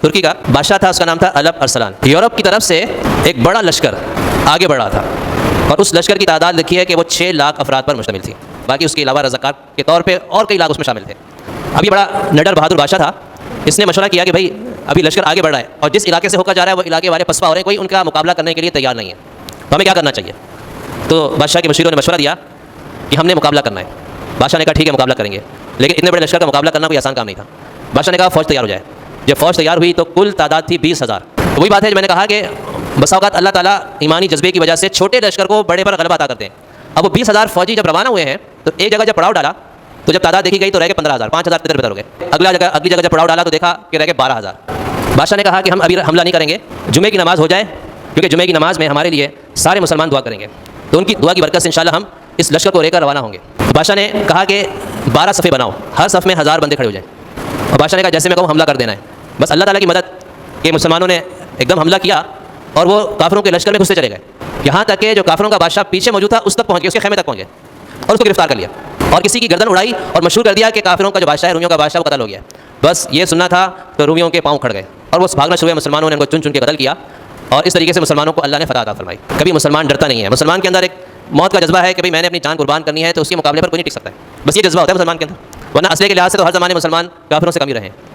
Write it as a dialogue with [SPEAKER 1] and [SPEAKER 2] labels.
[SPEAKER 1] ترکی کا بادشاہ تھا، اس کا نام تھا الب ارسلان۔ یورپ کی طرف سے ایک بڑا لشکر آگے بڑھ رہا تھا، اور اس لشکر کی تعداد لکھی ہے کہ وہ 6 لاکھ افراد پر مشتمل تھی، باقی اس کے علاوہ رضاکار کے طور پہ اور کئی لاکھ اس میں شامل تھے۔ اب یہ بڑا نڈر بہادر بادشاہ تھا، اس نے مشورہ کیا کہ بھائی ابھی لشکر آگے بڑھ رہا ہے اور جس علاقے سے ہو کر جا رہا ہے وہ علاقے والے پسپا ہو رہے ہیں، کوئی ان کا مقابلہ کرنے کے لیے تیار نہیں ہے، تو ہمیں کیا کرنا چاہیے؟ تو بادشاہ کے مشیروں نے مشورہ دیا کہ ہم نے مقابلہ کرنا ہے۔ بادشاہ نے کہا ٹھیک ہے مقابلہ کریں گے، لیکن اتنے بڑے لشکر کا مقابلہ کرنا کوئی آسان کام نہیں تھا۔ بادشاہ نے کہا فوج تیار ہو جائے۔ جب فوج تیار ہوئی تو کل تعداد تھی 20,000۔ وہی بات ہے جو میں نے کہا کہ بسا اوقات اللہ تعالیٰ ایمانی جذبے کی وجہ سے چھوٹے لشکر کو بڑے پر غلبہ عطا کرتے ہیں۔ اب وہ 20,000 فوجی جب روانہ ہوئے ہیں تو ایک جگہ جب پڑاؤ ڈالا تو جب تعداد دیکھی گئی تو رہ گئے 15,000، 5,000 تدر بدر ہو گئے۔ اگلی جگہ جب پڑاؤ ڈالا تو دیکھا کہ رہ گئے 12,000۔ بادشاہ نے کہا کہ ہم ابھی حملہ نہیں کریں گے، جمعے کی نماز ہو جائے، کیونکہ جمعے کی نماز میں ہمارے لیے سارے مسلمان دعا کریں گے، تو ان کی دعا کی برکت سے انشاءاللہ ہم اس لشکر کو لے کر روانہ ہوں گے۔ بادشاہ نے کہا کہ 12 صفیں بناؤ، ہر صف میں 1000 بندے کھڑے ہو جائیں، اور بادشاہ نے کہا جیسے میں کہوں حملہ کر دینا ہے۔ بس اللہ تعالیٰ کی مدد کہ مسلمانوں نے ایک دم حملہ کیا اور وہ کافروں کے لشکر میں گھستے چلے گئے، یہاں تک کہ جو کافروں کا بادشاہ پیچھے موجود تھا اس تک پہنچ گئے، اس کے خیمے تک پہنچ گئے اور اس کو گرفتار کر لیا اور کسی کی گردن اڑائی اور مشہور کر دیا کہ کافروں کا جو بادشاہ ہے، رومیوں کا بادشاہ، وہ قتل ہو گیا۔ بس یہ سننا تھا تو رومیوں کے پاؤں کھڑ گئے اور وہ بھاگنا شروع ہوئے، مسلمانوں نے ان کو چن چن کے قتل کیا، اور اس طریقے سے مسلمانوں کو اللہ نے فتح عطا فرمائی۔ کبھی مسلمان ڈرتا نہیں ہے، مسلمان کے اندر ایک موت کا جذبہ ہے کہ بھائی میں نے اپنی جان قربان کرنی ہے، تو اس کے مقابلے پر کوئی نہیں ٹک سکتا ہے، بس یہ جذبہ ہوتا ہے مسلمان کے اندر، ورنہ اصل کے لحاظ سے تو ہر زمانے مسلمان کافروں سے کم ہی رہے ہیں۔